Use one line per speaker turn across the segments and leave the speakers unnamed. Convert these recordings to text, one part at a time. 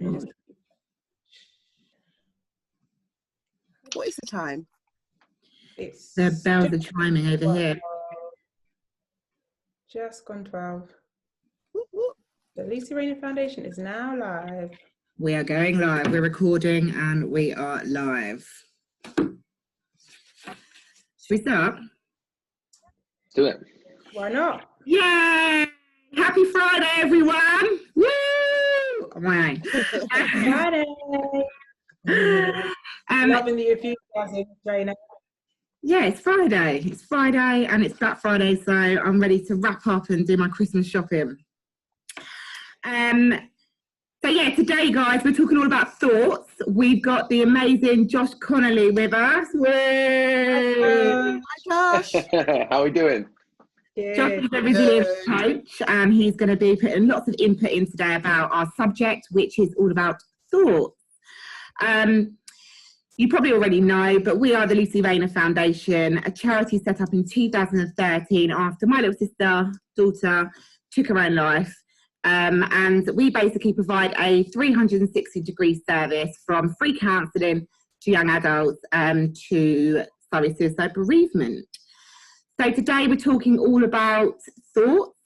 What is the time?
It's
The bells are chiming over here.
Just gone 12.
Whoop, whoop.
The Lucy Rayner Foundation is now live.
We are going live. We're recording and we are live. Should we start?
Do it.
Why not?
Yay! Happy Friday, everyone! Woo! Oh, my.
Friday. Loving the enthusiasm, Rayner.
Yeah, it's Friday. It's Friday and it's Black Friday, so I'm ready to wrap up and do my Christmas shopping. So yeah, today, guys, we're talking all about thoughts. We've got the amazing Josh Connolly with us.
Hi, Josh.
How are we doing?
Josh is a resilience coach, and he's going to be putting lots of input in today about our subject, which is all about thoughts. You probably already know, but we are the Lucy Rayner Foundation, a charity set up in 2013 after my little daughter took her own life. And we basically provide a 360-degree service from free counselling to young adults to suicide bereavement. So today we're talking all about thoughts,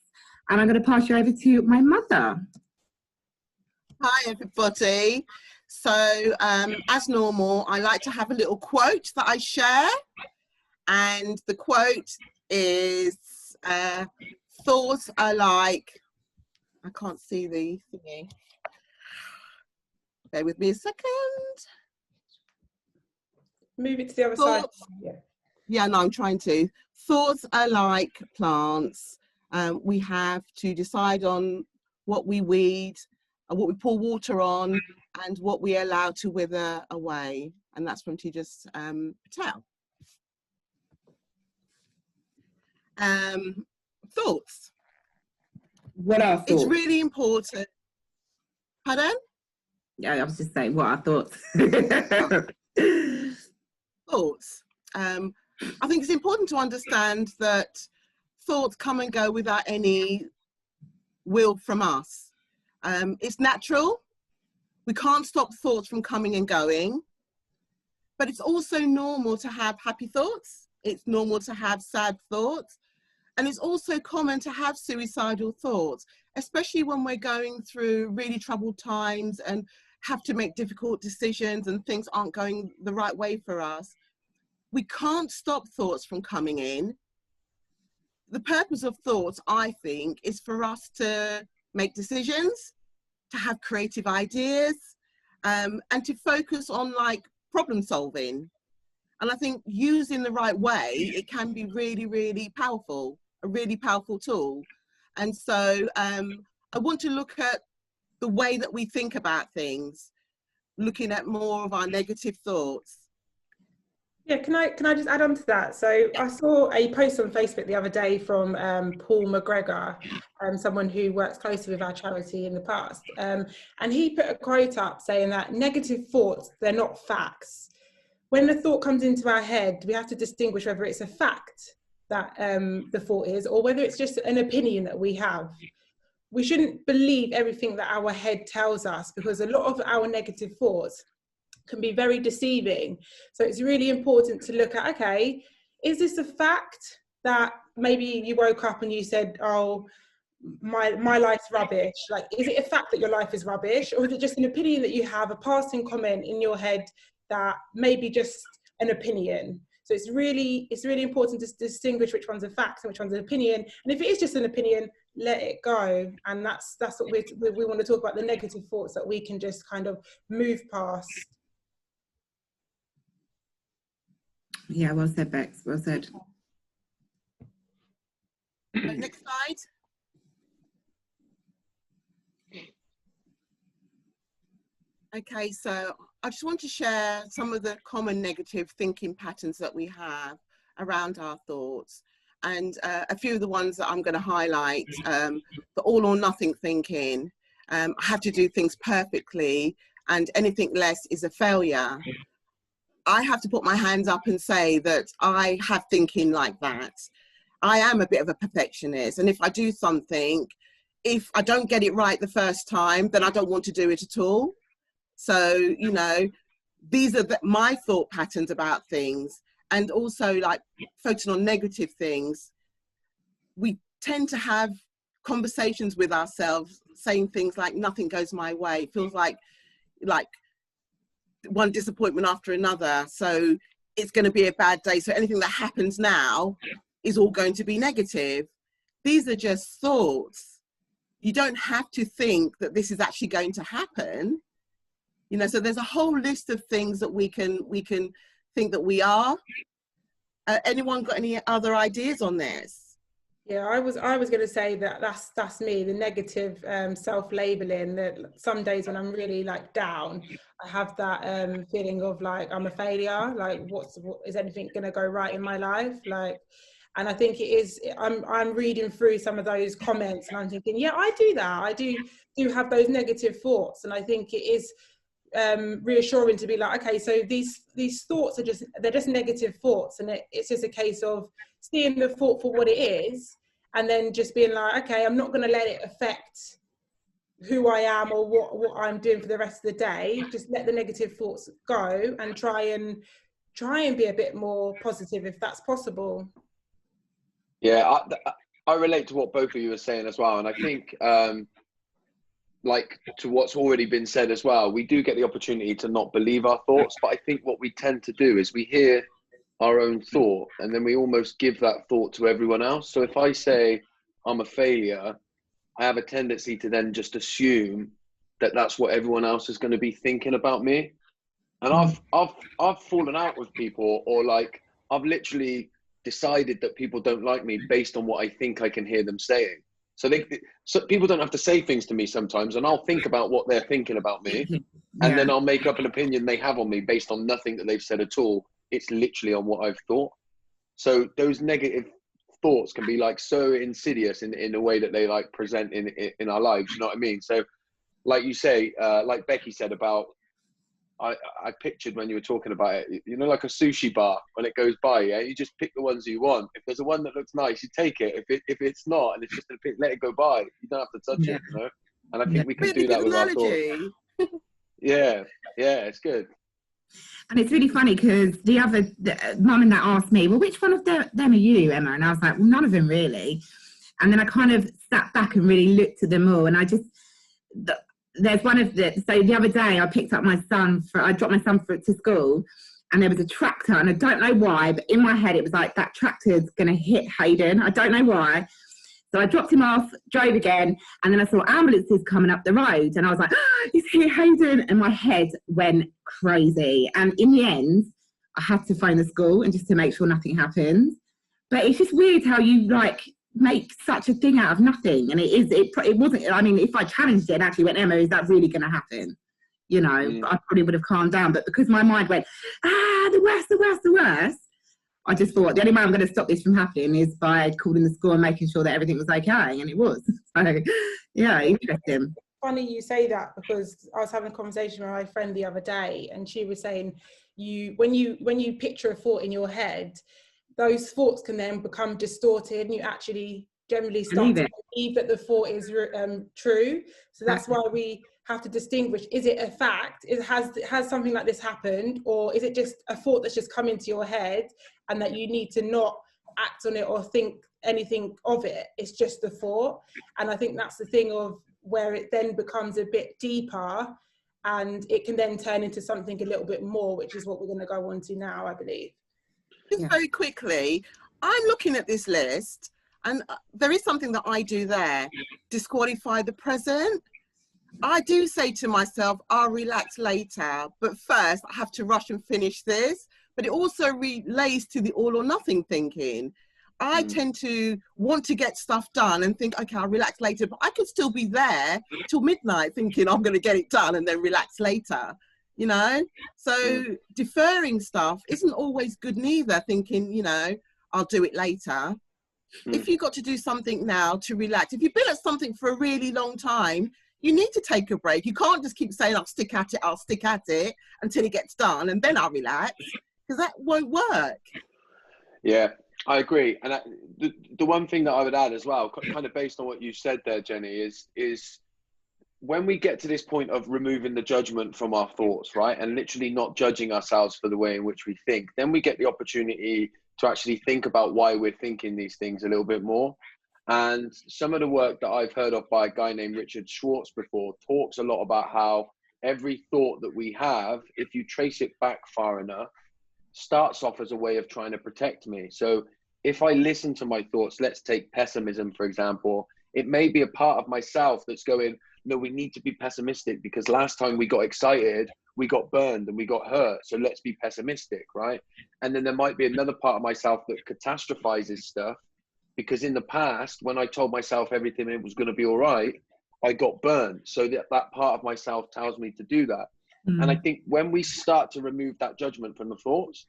and I'm going to pass you over to my mother.
Hi, everybody. So, as normal, I like to have a little quote that I share. And the quote is, thoughts are like, I can't see the thingy. Bear with me a second.
Move it to the other side.
Yeah, no, I'm trying to. Thoughts are like plants. We have to decide on what we weed, what we pour water on, and what we allow to wither away. And that's from Tejas Patel. Thoughts.
What are thoughts?
It's really important. Pardon?
Yeah, I was just saying, what are thoughts?
Thoughts. I think it's important to understand that thoughts come and go without any will from us. It's natural. We can't stop thoughts from coming and going, but it's also normal to have happy thoughts. It's normal to have sad thoughts. And it's also common to have suicidal thoughts, especially when we're going through really troubled times and have to make difficult decisions and things aren't going the right way for us. We can't stop thoughts from coming in. The purpose of thoughts, I think, is for us to make decisions, to have creative ideas, and to focus on like problem solving. And I think using the right way, it can be really, really powerful, a really powerful tool. And so I want to look at the way that we think about things, looking at more of our negative thoughts.
Yeah, can I just add on to that? So I saw a post on Facebook the other day from Paul McGregor, someone who works closely with our charity in the past. And he put a quote up saying that negative thoughts, they're not facts. When the thought comes into our head, we have to distinguish whether it's a fact that the thought is, or whether it's just an opinion that we have. We shouldn't believe everything that our head tells us, because a lot of our negative thoughts can be very deceiving. So it's really important to look at, okay, is this a fact that maybe you woke up and you said, oh, my life's rubbish? Like, is it a fact that your life is rubbish, or is it just an opinion that you have, a passing comment in your head that may be just an opinion? So it's really important to distinguish which one's a fact and which one's an opinion. And if it is just an opinion, let it go. And that's what we want to talk about, the negative thoughts that we can just kind of move past.
Yeah, well said, Bex. Well said.
Next slide. Okay, so I just want to share some of the common negative thinking patterns that we have around our thoughts. And a few of the ones that I'm going to highlight, the all or nothing thinking. I have to do things perfectly, and anything less is a failure. I have to put my hands up and say that I have thinking like that. I am a bit of a perfectionist, and if I do something, if I don't get it right the first time, then I don't want to do it at all. So, you know, these are my thought patterns about things. And also, like, focusing on negative things, we tend to have conversations with ourselves saying things like, nothing goes my way. It feels like one disappointment after another. So it's going to be a bad day. So anything that happens now is all going to be negative. These are just thoughts. You don't have to think that this is actually going to happen. You know, so there's a whole list of things that we can think that we are. Anyone got any other ideas on this?
Yeah, I was going to say that that's me, the negative self-labeling, that some days when I'm really like down, I have that feeling of like I'm a failure, like what is anything going to go right in my life, like. And I think it is, I'm reading through some of those comments and I'm thinking, yeah, I do that. I do have those negative thoughts. And I think it is reassuring to be like, okay, so these thoughts are they're just negative thoughts. And it's just a case of seeing the thought for what it is, and then just being like, okay, I'm not going to let it affect who I am or what I'm doing for the rest of the day. Just let the negative thoughts go and try and be a bit more positive if that's possible.
Yeah, I relate to what both of you are saying as well. And I think, like to what's already been said as well, we do get the opportunity to not believe our thoughts. But I think what we tend to do is we hear our own thought and then we almost give that thought to everyone else. So if I say I'm a failure, I have a tendency to then just assume that that's what everyone else is going to be thinking about me. And I've fallen out with people, or like I've literally decided that people don't like me based on what I think I can hear them saying. So people don't have to say things to me sometimes, and I'll think about what they're thinking about me, and then I'll make up an opinion they have on me based on nothing that they've said at all. It's literally on what I've thought. So those negative thoughts can be like so insidious in a way that they like present in our lives. You know what I mean? So like you say, like Becky said about, I pictured when you were talking about it, you know, like a sushi bar, when it goes by, yeah, you just pick the ones you want. If there's a one that looks nice, you take it. If it's not, and it's just a pick, let it go by. You don't have to touch it, you know. And I think we can
Really
do that
good
with
analogy.
our thoughts. Yeah, it's good.
And it's really funny because the mum and that asked me, well, which one of them are you, Emma? And I was like, well, none of them really. And then I kind of sat back and really looked at them all, and there's one of so the other day I picked up my son I dropped my son to school, and there was a tractor, and I don't know why, but in my head it was like, that tractor's going to hit Hayden. I don't know why. So I dropped him off, drove again, and then I saw ambulances coming up the road, and I was like, oh, he's hit Hayden, and my head went crazy. And in the end, I had to phone the school and just to make sure nothing happened. But it's just weird how you like make such a thing out of nothing. And it wasn't, I mean, if I challenged it and actually went, Emma, is that really going to happen? You know, I probably would have calmed down. But because my mind went, the worst, I just thought the only way I'm going to stop this from happening is by calling the school and making sure that everything was okay. And it was. So, yeah, interesting.
Funny you say that, because I was having a conversation with my friend the other day, and she was saying, when you picture a thought in your head, those thoughts can then become distorted, and you actually generally start to believe that the thought is true. So that's why we have to distinguish: is it a fact? Has something like this happened, or is it just a thought that's just come into your head, and that you need to not act on it or think anything of it? It's just the thought. And I think that's the thing of where it then becomes a bit deeper, and it can then turn into something a little bit more, which is what we're going to go on to now, I believe.
Just very quickly, I'm looking at this list, and there is something that I do there: disqualify the present. I do say to myself, I'll relax later, but first I have to rush and finish this. But it also relates to the all or nothing thinking. I tend to want to get stuff done and think, okay, I'll relax later, but I could still be there till midnight thinking I'm going to get it done and then relax later. You know, so deferring stuff isn't always good neither, thinking, you know, I'll do it later. If you've got to do something now to relax, if you've been at something for a really long time, you need to take a break. You can't just keep saying, I'll stick at it until it gets done and then I'll relax, because that won't work.
Yeah, I agree. And the one thing that I would add as well, kind of based on what you said there, Jenny, is when we get to this point of removing the judgment from our thoughts, right, and literally not judging ourselves for the way in which we think, then we get the opportunity to actually think about why we're thinking these things a little bit more. And some of the work that I've heard of by a guy named Richard Schwartz before talks a lot about how every thought that we have, if you trace it back far enough, starts off as a way of trying to protect me. So if I listen to my thoughts, let's take pessimism, for example, it may be a part of myself that's going, no, we need to be pessimistic because last time we got excited, we got burned and we got hurt. So let's be pessimistic, right? And then there might be another part of myself that catastrophizes stuff because in the past, when I told myself everything it was going to be all right, I got burned. So that part of myself tells me to do that. And I think when we start to remove that judgment from the thoughts,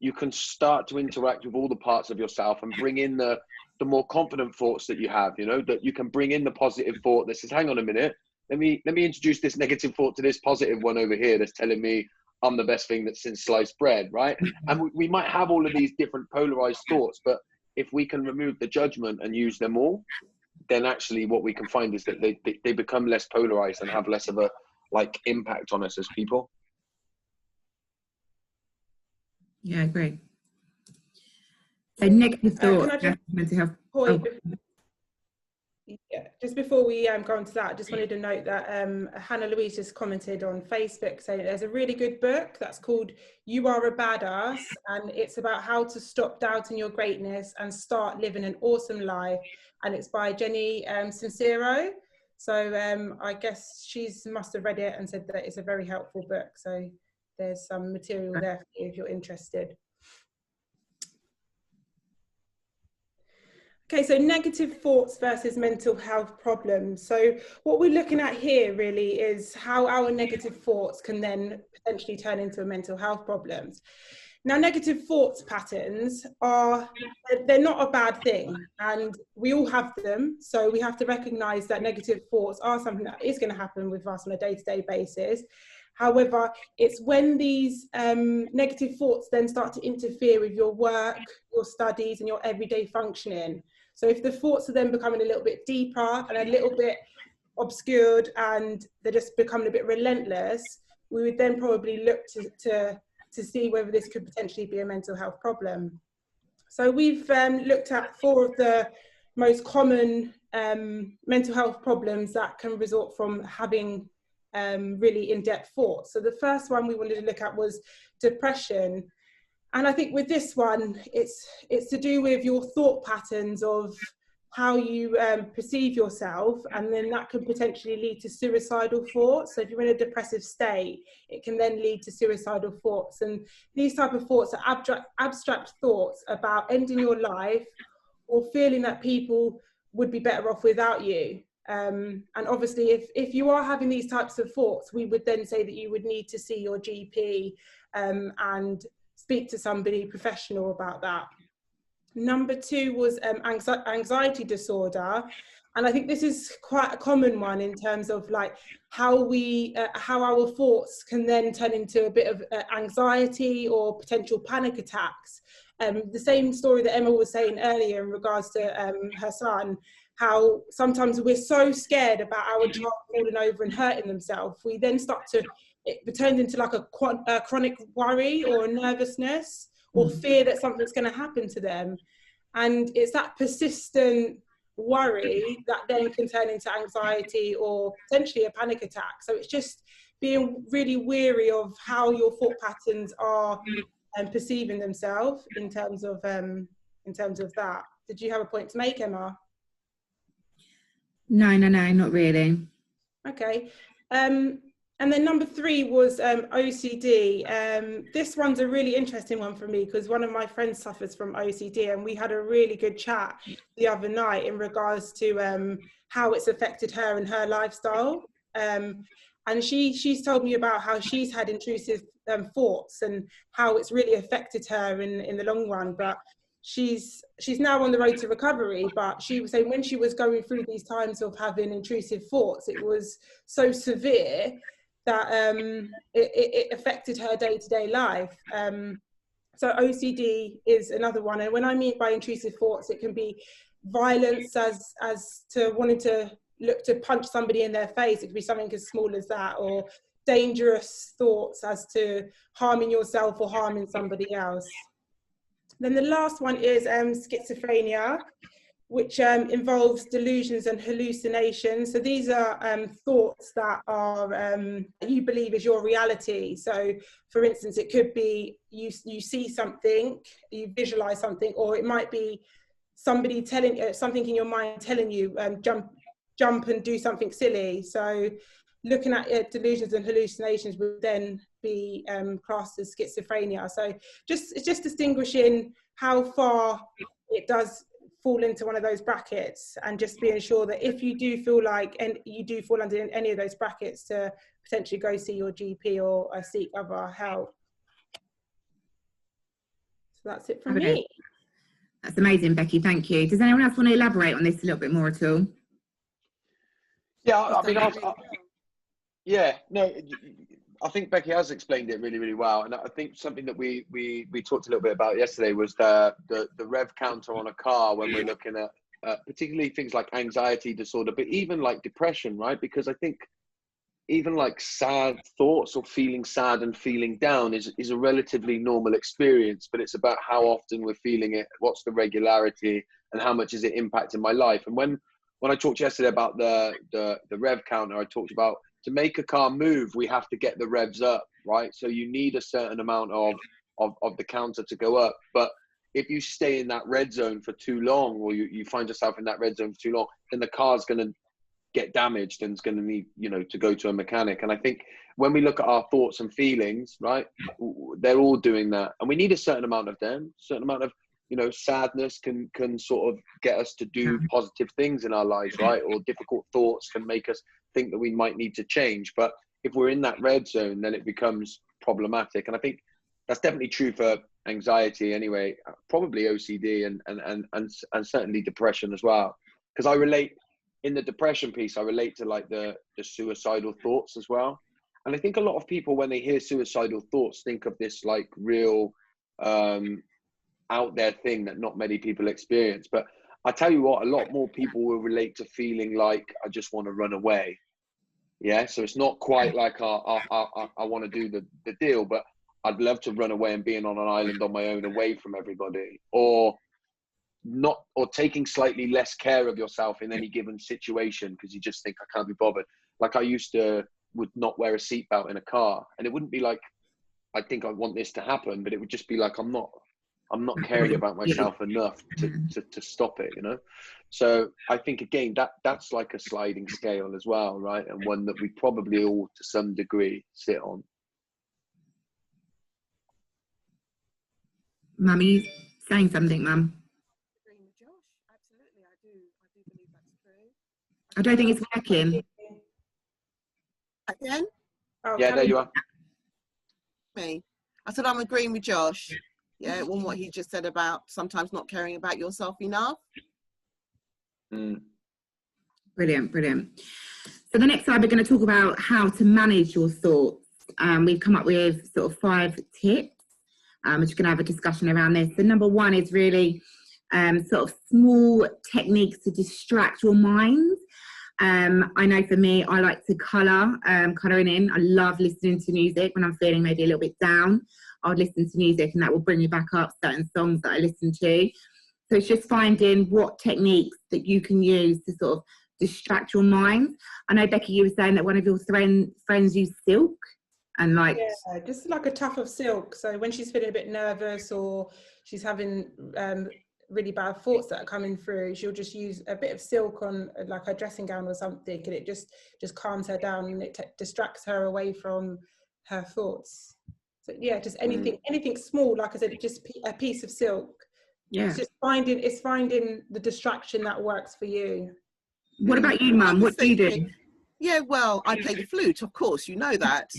you can start to interact with all the parts of yourself and bring in the more confident thoughts that you have, you know, that you can bring in the positive thought that says, hang on a minute, let me introduce this negative thought to this positive one over here that's telling me I'm the best thing that's since sliced bread, right? And we might have all of these different polarized thoughts, but if we can remove the judgment and use them all, then actually what we can find is that they become less polarized and have less of a impact on us as people.
Yeah, I agree. So negative thoughts, mental health.
Yeah, just before we go on to that, I just wanted to note that Hannah Louise just commented on Facebook saying there's a really good book that's called You Are a Badass, and it's about how to stop doubting your greatness and start living an awesome life, and it's by Jenny Sincero. So I guess she's must have read it and said that it's a very helpful book, so there's some material there for you if you're interested. Okay, so negative thoughts versus mental health problems. So what we're looking at here really is how our negative thoughts can then potentially turn into mental health problems. Now, negative thoughts patterns they're not a bad thing, and we all have them. So we have to recognize that negative thoughts are something that is going to happen with us on a day-to-day basis. However, it's when these negative thoughts then start to interfere with your work, your studies, and your everyday functioning. So if the thoughts are then becoming a little bit deeper and a little bit obscured and they're just becoming a bit relentless, we would then probably look to see whether this could potentially be a mental health problem. So we've looked at 4 of the most common mental health problems that can result from having really in-depth thoughts. So the first one we wanted to look at was depression. And I think with this one, it's to do with your thought patterns of how you perceive yourself, and then that can potentially lead to suicidal thoughts. So if you're in a depressive state, it can then lead to suicidal thoughts. And these type of thoughts are abstract thoughts about ending your life or feeling that people would be better off without you. And obviously, if you are having these types of thoughts, we would then say that you would need to see your GP and speak to somebody professional about that. Number 2 was anxiety disorder. And I think this is quite a common one in terms of like how our thoughts can then turn into a bit of anxiety or potential panic attacks. The same story that Emma was saying earlier in regards to her son, how sometimes we're so scared about our child falling over and hurting themselves, we then it turns into like a chronic worry or a nervousness or fear that something's going to happen to them. And it's that persistent worry that then can turn into anxiety or potentially a panic attack. So it's just being really wary of how your thought patterns are perceiving themselves in terms of that. Did you have a point to make, Emma?
No, not really.
Okay. And then number 3 was OCD. This one's a really interesting one for me because one of my friends suffers from OCD, and we had a really good chat the other night in regards to how it's affected her and her lifestyle. And she's told me about how she's had intrusive thoughts and how it's really affected her in the long run. But she's now on the road to recovery, but she was saying when she was going through these times of having intrusive thoughts, it was so severe that it affected her day-to-day life. So OCD is another one. And when I mean by intrusive thoughts, it can be violence as to wanting to look to punch somebody in their face. It could be something as small as that, or dangerous thoughts as to harming yourself or harming somebody else. Then the last one is schizophrenia, which involves delusions and hallucinations. So these are thoughts that are you believe is your reality. So for instance, it could be you see something, you visualize something, or it might be somebody telling something in your mind telling you jump and do something silly. So looking at delusions and hallucinations would then be classed as schizophrenia. So it's just distinguishing how far it does fall into one of those brackets, and just being sure that if you do feel like and you do fall under any of those brackets, to potentially go see your GP or seek other help. So that's it from me.
That's amazing, Becky, thank you. Does anyone else want to elaborate on this a little bit more at all?
Yeah, I mean, I think Becky has explained it really, really well. And I think something that we talked a little bit about yesterday was the rev counter on a car when we're looking at particularly things like anxiety disorder, but even like depression, right? Because I think even like sad thoughts or feeling sad and feeling down is a relatively normal experience, but it's about how often we're feeling it, what's the regularity, and how much is it impacting my life. And when I talked yesterday about the rev counter, I talked about to make a car move, we have to get the revs up, right? So you need a certain amount of the counter to go up. But if you stay in that red zone for too long, or you find yourself in that red zone for too long, then the car's going to get damaged and it's going to need, to go to a mechanic. And I think when we look at our thoughts and feelings, right, they're all doing that. And we need a certain amount of them, a certain amount of, sadness can sort of get us to do positive things in our lives, right? Or difficult thoughts can make us think that we might need to change. But if we're in that red zone, then it becomes problematic. And I think that's definitely true for anxiety anyway, probably OCD and certainly depression as well. Because I relate, in the depression piece, I relate to like the suicidal thoughts as well. And I think a lot of people, when they hear suicidal thoughts, think of this like real out there thing that not many people experience. But I tell you what, a lot more people will relate to feeling like I just want to run away. Yeah, so it's not quite like I want to do the deal, but I'd love to run away and being on an island on my own, away from everybody, or taking slightly less care of yourself in any given situation because you just think I can't be bothered. Like I would not wear a seatbelt in a car, and it wouldn't be like I think I want this to happen, but it would just be like I'm not caring about myself enough to stop it, So I think again that's like a sliding scale as well, right? And one that we probably all to some degree sit on.
Mum, are you saying something, Mum?
Absolutely, I do believe that's true.
I don't think it's working.
Again?
Oh,
yeah, there you are.
Me. I said I'm agreeing with Josh. Yeah, on what he just said about sometimes not caring about yourself enough.
Brilliant. So the next slide, we're going to talk about how to manage your thoughts. We've come up with sort of 5 tips. We're just going to have a discussion around this. So number 1 is really sort of small techniques to distract your mind. I know for me, I like to colouring in. I love listening to music when I'm feeling maybe a little bit down. I'll listen to music and that will bring me back up certain songs that I listen to. So it's just finding what techniques that you can use to sort of distract your mind. I know, Becky, you were saying that one of your friends used silk and like...
Yeah, just like a tuft of silk. So when she's feeling a bit nervous or she's having really bad thoughts that are coming through, she'll just use a bit of silk on like her dressing gown or something, and it just calms her down and it distracts her away from her thoughts. So yeah, just anything small, like I said, just a piece of silk.
Yeah,
it's just finding the distraction that works for you.
What about you, Mum? What do you do?
Yeah, well, I play the flute, of course, you know that.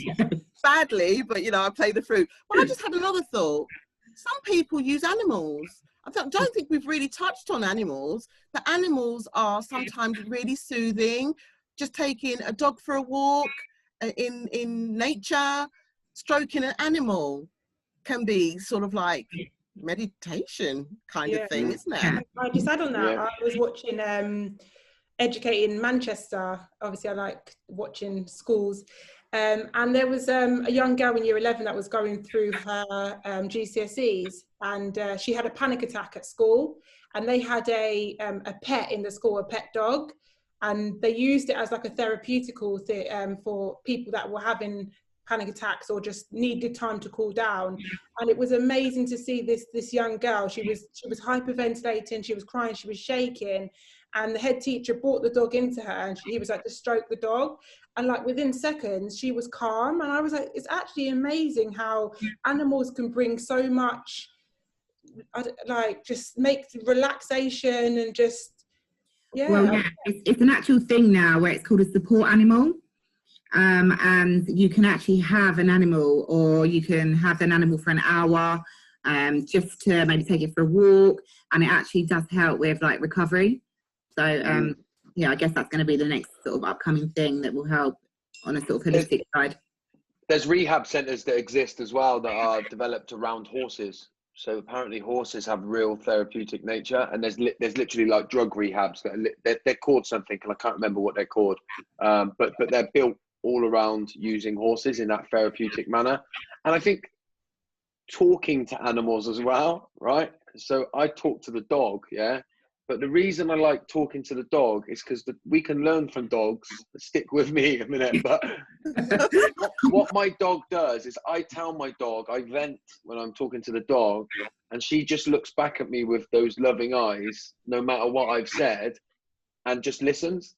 Badly, but I play the flute. Well, I just had another thought. Some people use animals. I don't think we've really touched on animals. The animals are sometimes really soothing. Just taking a dog for a walk in nature, stroking an animal can be sort of like meditation kind of thing, isn't it?
I just add on that.
Yeah.
I was watching educated in Manchester. Obviously, I like watching schools. And there was a young girl in year 11 that was going through her GCSEs, and she had a panic attack at school, and they had a pet in the school, a pet dog, and they used it as like a therapeutical thing for people that were having panic attacks or just needed time to cool down. And it was amazing to see this young girl. She was hyperventilating, she was crying, she was shaking, and the head teacher brought the dog into her, and he was like, just stroke the dog. And like within seconds, she was calm. And I was like, it's actually amazing how animals can bring so much, like just make relaxation and just, yeah.
Well, yeah, it's an actual thing now where it's called a support animal. And you can actually have an animal, or you can have an animal for an hour, just to maybe take it for a walk. And it actually does help with like recovery. So, yeah, I guess that's going to be the next sort of upcoming thing that will help on a sort of holistic side.
There's rehab centres that exist as well that are developed around horses. So apparently horses have real therapeutic nature, and there's literally like drug rehabs that they're called something, and I can't remember what they're called, but they're built all around using horses in that therapeutic manner. And I think talking to animals as well, right? So I talk to the dog, yeah. But the reason I like talking to the dog is because we can learn from dogs. Stick with me a minute. But what my dog does is I tell my dog, I vent when I'm talking to the dog, and she just looks back at me with those loving eyes, no matter what I've said, and just listens.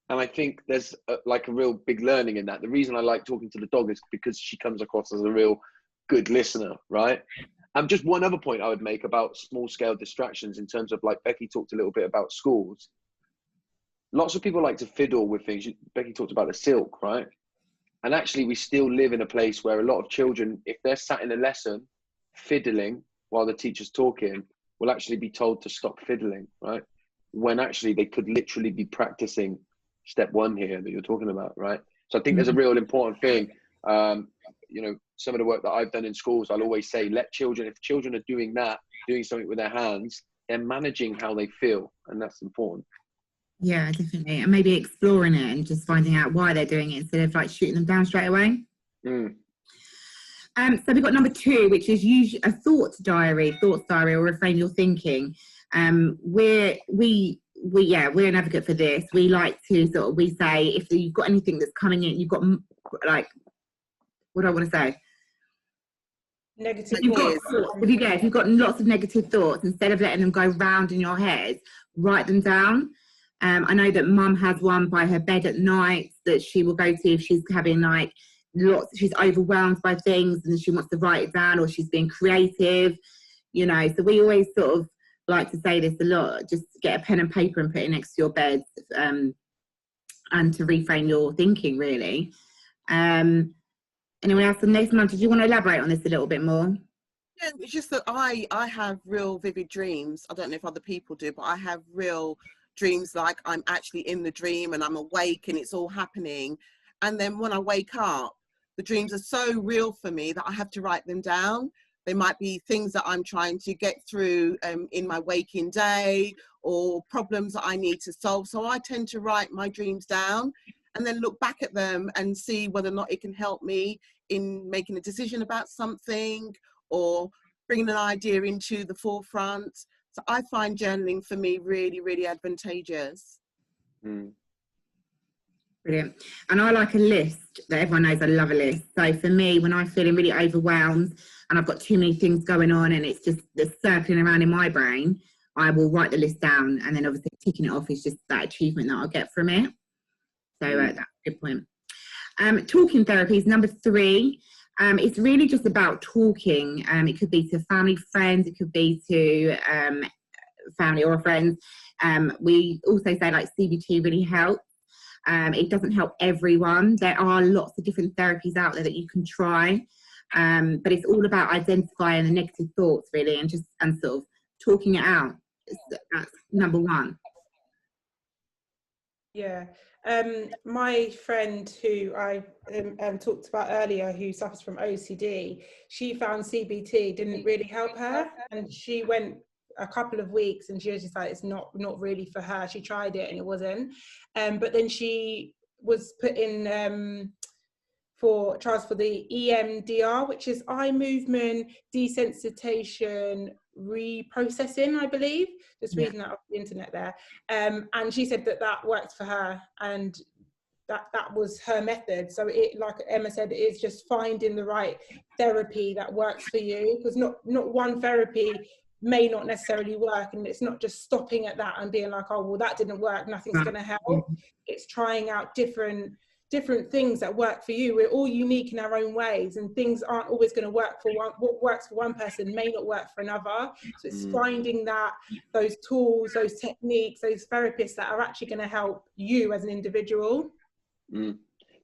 And I think there's like a real big learning in that. The reason I like talking to the dog is because she comes across as a real good listener, right? Just one other point I would make about small scale distractions in terms of, like, Becky talked a little bit about schools. Lots of people like to fiddle with things. Becky talked about the silk, right? And actually we still live in a place where a lot of children, if they're sat in a lesson fiddling while the teacher's talking, will actually be told to stop fiddling, right? When actually they could literally be practicing step one here that you're talking about, right? So I think there's a real important thing. You know, some of the work that I've done in schools, I'll always say, let children, if children are doing that, doing something with their hands, they're managing how they feel, and that's important.
Yeah, definitely. And maybe exploring it and just finding out why they're doing it instead of like shooting them down straight away.
So
we've got number 2, which is usually a thoughts diary or reframe your thinking. We're an advocate for this. We like to we say, if you've got anything that's coming in, you've got like, what do I want to say?
Negative
thoughts. If you've got lots of negative thoughts, instead of letting them go round in your head, write them down. I know that Mum has one by her bed at night that she will go to if she's having like she's overwhelmed by things and she wants to write it down, or she's being creative, you know. So we always sort of like to say this a lot, just get a pen and paper and put it next to your bed, and to reframe your thinking, really. Anyone else on this, Mum? Did you want to elaborate on this a little bit more?
Yeah, it's just that I have real vivid dreams. I don't know if other people do, but I have real dreams, like I'm actually in the dream and I'm awake and it's all happening. And then when I wake up, the dreams are so real for me that I have to write them down. They might be things that I'm trying to get through in my waking day, or problems that I need to solve. So I tend to write my dreams down and then look back at them and see whether or not it can help me in making a decision about something or bringing an idea into the forefront. So I find journaling for me really, really advantageous.
Brilliant. And I like a list. That everyone knows I love a list. So for me, when I'm feeling really overwhelmed and I've got too many things going on and it's just circling around in my brain, I will write the list down, and then obviously ticking it off is just that achievement that I'll get from it. So that's a good point. Talking therapy is number 3. It's really just about talking. It could be to family, friends, it could be to family or friends. We also say like CBT really helps. It doesn't help everyone. There are lots of different therapies out there that you can try, but it's all about identifying the negative thoughts, really, and sort of talking it out. That's number 1.
Yeah. My friend who I talked about earlier, who suffers from OCD, she found CBT didn't really help her, and she went a couple of weeks, and she was just like, it's not really for her. She tried it and it wasn't. But then she was put in for trials for the EMDR, which is eye movement desensitization reprocessing, I believe. Just reading that off the internet there. And she said that worked for her, and that was her method. So it, like Emma said, it is just finding the right therapy that works for you, because not one therapy may not necessarily work, and it's not just stopping at that and being like, oh well, that didn't work, nothing's going to help. It's trying out different things that work for you. We're all unique in our own ways, and things aren't always going to work for one. What works for one person may not work for another. So it's finding those tools, those techniques, those therapists that are actually going to help you as an individual.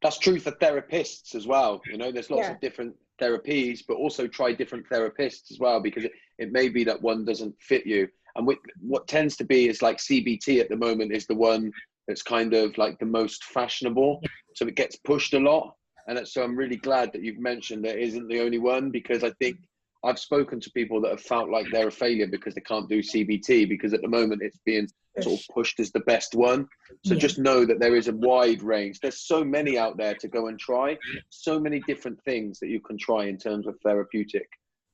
That's true for therapists as well. You know, there's lots of different therapies, but also try different therapists as well, because it may be that one doesn't fit you. And what tends to be is like CBT at the moment is the one that's kind of like the most fashionable. So it gets pushed a lot. And so I'm really glad that you've mentioned that it isn't the only one, because I think I've spoken to people that have felt like they're a failure because they can't do CBT, because at the moment it's being sort of pushed as the best one. So just know that there is a wide range. There's so many out there to go and try, so many different things that you can try in terms of therapeutic.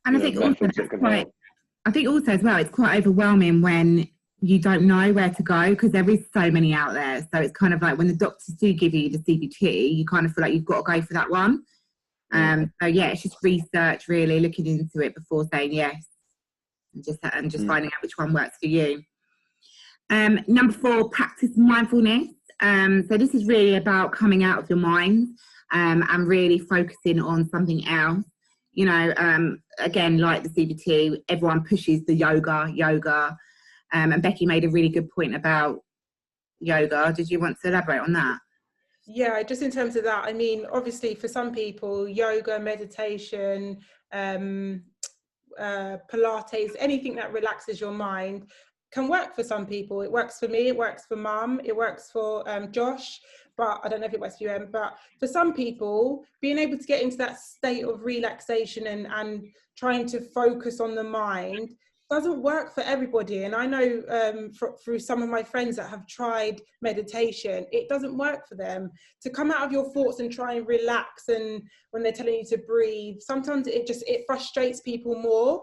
And I think also as well, it's quite overwhelming when you don't know where to go, because there is so many out there. So it's kind of like when the doctors do give you the CBT, you kind of feel like you've got to go for that one. So yeah, it's just research, really looking into it before saying yes, and just finding out which one works for you. Number 4, practice mindfulness. So this is really about coming out of your mind and really focusing on something else. You know, again, like the CBT, everyone pushes the yoga. And Becky made a really good point about yoga. Did you want to elaborate on that?
Yeah, just in terms of that, I mean, obviously for some people, yoga, meditation, Pilates, anything that relaxes your mind can work for some people. It works for me, it works for Mum, it works for Josh, but I don't know if it works for you, but for some people, being able to get into that state of relaxation and trying to focus on the mind doesn't work for everybody. And I know through some of my friends that have tried meditation, it doesn't work for them. To come out of your thoughts and try and relax, and when they're telling you to breathe, sometimes it frustrates people more.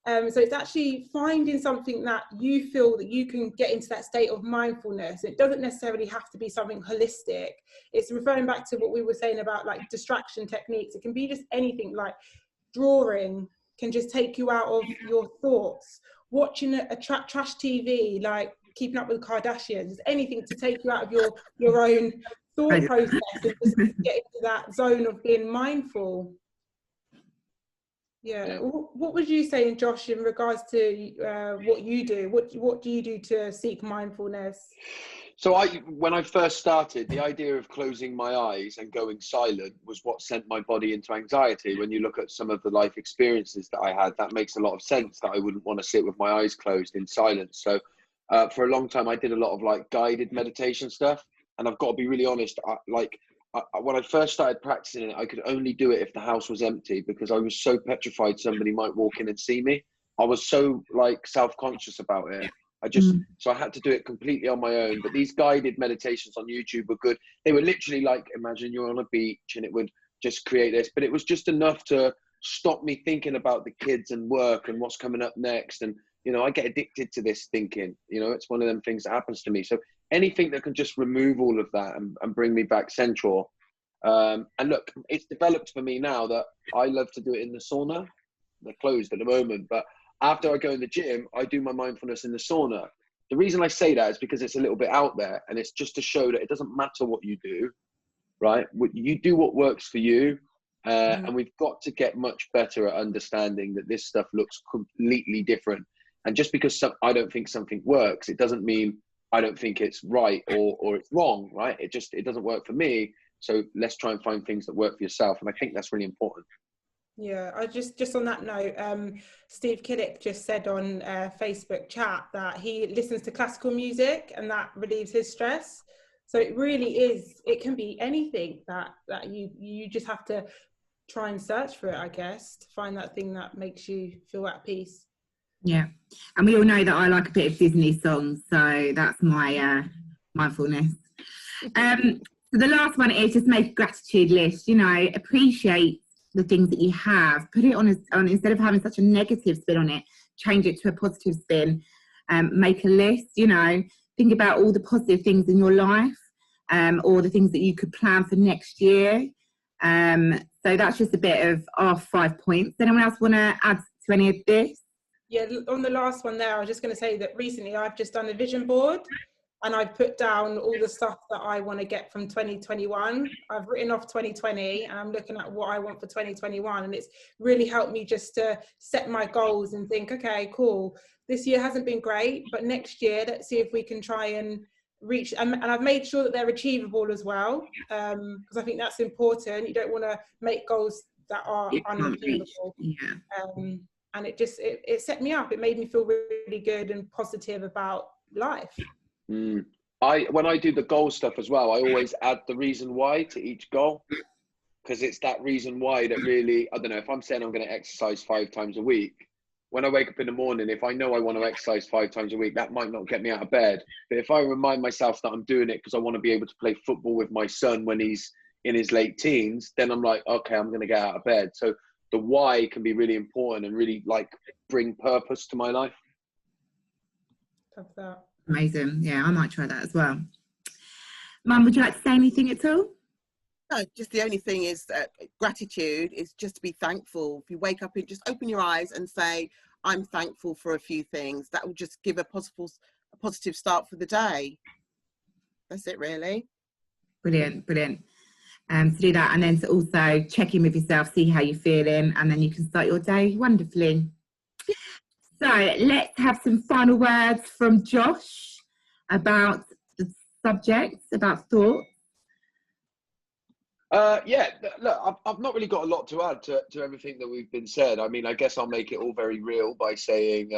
So it's actually finding something that you feel that you can get into that state of mindfulness. It doesn't necessarily have to be something holistic. It's referring back to what we were saying about like distraction techniques. It can be just anything, like drawing can just take you out of your thoughts. Watching a trash TV, like Keeping Up with the Kardashians, anything to take you out of your own thought process and just get into that zone of being mindful. Yeah. What would you say, Josh, in regards to what you do? What do you do to seek mindfulness?
So when I first started, the idea of closing my eyes and going silent was what sent my body into anxiety. When you look at some of the life experiences that I had, that makes a lot of sense that I wouldn't want to sit with my eyes closed in silence. So for a long time, I did a lot of like guided meditation stuff. And I've got to be really honest, when I first started practicing it, I could only do it if the house was empty, because I was so petrified somebody might walk in and see me. I was so like self-conscious about it. So I had to do it completely on my own. But these guided meditations on YouTube were good. They were literally like, imagine you're on a beach and it would just create this, but it was just enough to stop me thinking about the kids and work and what's coming up next. And, you know, I get addicted to this thinking, you know, it's one of them things that happens to me. So anything that can just remove all of that and bring me back central. And look, it's developed for me now that I love to do it in the sauna. They're closed at the moment, but after I go in the gym, I do my mindfulness in the sauna. The reason I say that is because it's a little bit out there, and it's just to show that it doesn't matter what you do, right? You do what works for you. And we've got to get much better at understanding that this stuff looks completely different. And just because I don't think something works, it doesn't mean I don't think it's right or it's wrong, right? It doesn't work for me. So let's try and find things that work for yourself. And I think that's really important.
Yeah, I just on that note, Steve Killick just said on Facebook chat that he listens to classical music and that relieves his stress. So it really is, it can be anything that you just have to try and search for it, I guess, to find that thing that makes you feel at peace.
Yeah, and we all know that I like a bit of Disney songs, so that's my mindfulness. So the last one is just make a gratitude list. You know, appreciate the things that you have. Put it on instead of having such a negative spin on it, change it to a positive spin. Make a list. You know, think about all the positive things in your life, or the things that you could plan for next year. So that's just a bit of our 5 points. Anyone else want to add to any of this?
Yeah, on the last one there, I was just going to say that recently I've just done a vision board, and I've put down all the stuff that I want to get from 2021. I've written off 2020 and I'm looking at what I want for 2021. And it's really helped me just to set my goals and think, okay, cool. This year hasn't been great, but next year, let's see if we can try and reach, and I've made sure that they're achievable as well. Because I think that's important. You don't want to make goals that are unachievable.
Yeah.
And it set me up. It made me feel really good and positive about life.
When I do the goal stuff as well, I always add the reason why to each goal, because it's that reason why that really, I don't know, if I'm saying I'm going to exercise 5 times a week, when I wake up in the morning, if I know I want to exercise 5 times a week, that might not get me out of bed. But if I remind myself that I'm doing it because I want to be able to play football with my son when he's in his late teens, then I'm like, okay, I'm going to get out of bed. So the why can be really important and really like bring purpose to my life.
Love that.
Amazing. Yeah, I might try that as well. Mum, would you like to say anything at all?
No, just the only thing is that gratitude is just to be thankful. If you wake up and just open your eyes and say, I'm thankful for a few things, that will just give a positive start for the day. That's it, really.
Brilliant, brilliant. To do that, and then to also check in with yourself, see how you're feeling, and then you can start your day wonderfully. So let's have some final words from Josh about the subject, about thoughts.
Yeah, look, I've not really got a lot to add to everything that we've been said. I mean, I guess I'll make it all very real by saying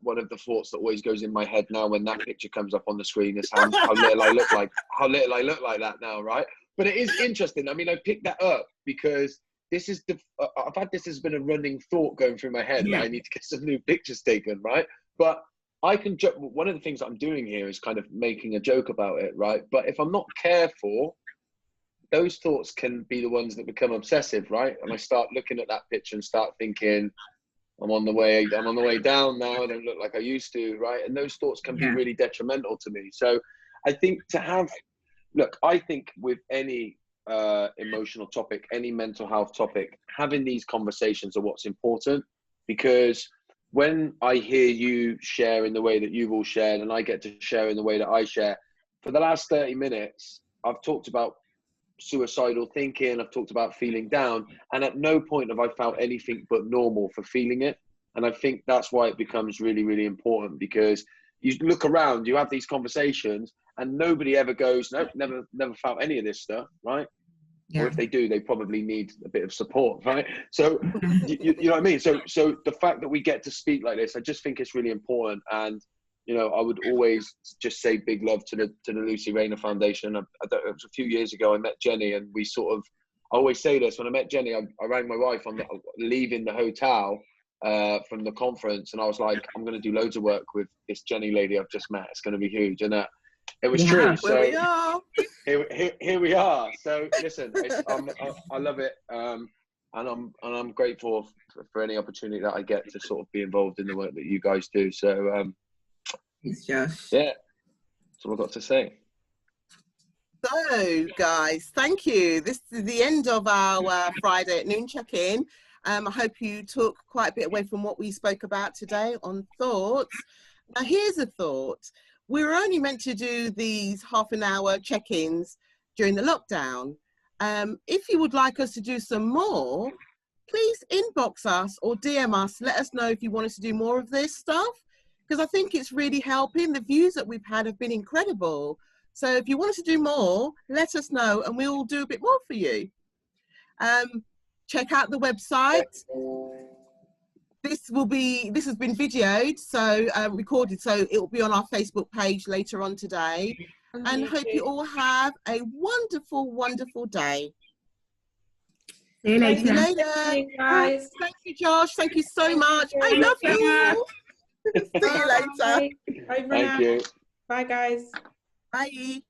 one of the thoughts that always goes in my head now when that picture comes up on the screen is how little I look like, that now, right? But it is interesting. I mean, I picked that up because this is this has been a running thought going through my head.
Yeah.
That I need to get some new pictures taken, right? But I can one of the things that I'm doing here is kind of making a joke about it, right? But if I'm not careful, those thoughts can be the ones that become obsessive, right? And I start looking at that picture and start thinking, I'm on the way down now. I don't look like I used to, right? And those thoughts can be really detrimental to me. So I think I think with any emotional topic, any mental health topic, having these conversations are what's important, because when I hear you share in the way that you've all shared and I get to share in the way that I share, for the last 30 minutes, I've talked about suicidal thinking, I've talked about feeling down, and at no point have I felt anything but normal for feeling it. And I think that's why it becomes really, really important, because you look around, you have these conversations and nobody ever goes, nope, never felt any of this stuff, right? Yeah. Or if they do, they probably need a bit of support, right? So you know what I mean? So the fact that we get to speak like this, I just think it's really important. And you know, I would always just say big love to the Lucy Rayner Foundation. It was a few years ago, I met Jenny, and we I always say this, when I met Jenny, I rang my wife on leaving the hotel from the conference, and I was like, I'm going to do loads of work with this Jenny lady I've just met. It's going to be huge. And it was true. So
we are.
Here we are. So listen, I love it. And I'm grateful for any opportunity that I get to sort of be involved in the work that you guys do. So,
Thanks, Josh.
Yeah, that's all I've got to say.
So, guys, thank you. This is the end of our Friday at noon check-in. I hope you took quite a bit away from what we spoke about today on thoughts. Now, here's a thought. We're only meant to do these half-an-hour check-ins during the lockdown. If you would like us to do some more, please inbox us or DM us. Let us know if you want us to do more of this stuff, because I think it's really helping. The views that we've had have been incredible. So if you want us to do more, let us know and we'll do a bit more for you. Check out the website. This has been videoed, so recorded, so it will be on our Facebook page later on today. And hope you all have a wonderful, wonderful day.
See you
Thank
See you
later.
later.
Thank you, guys.
Thank you, Josh. Thank you so much. I
you.
love you. See you later.
Bye for
Thank
now.
you.
Bye, guys.
Bye.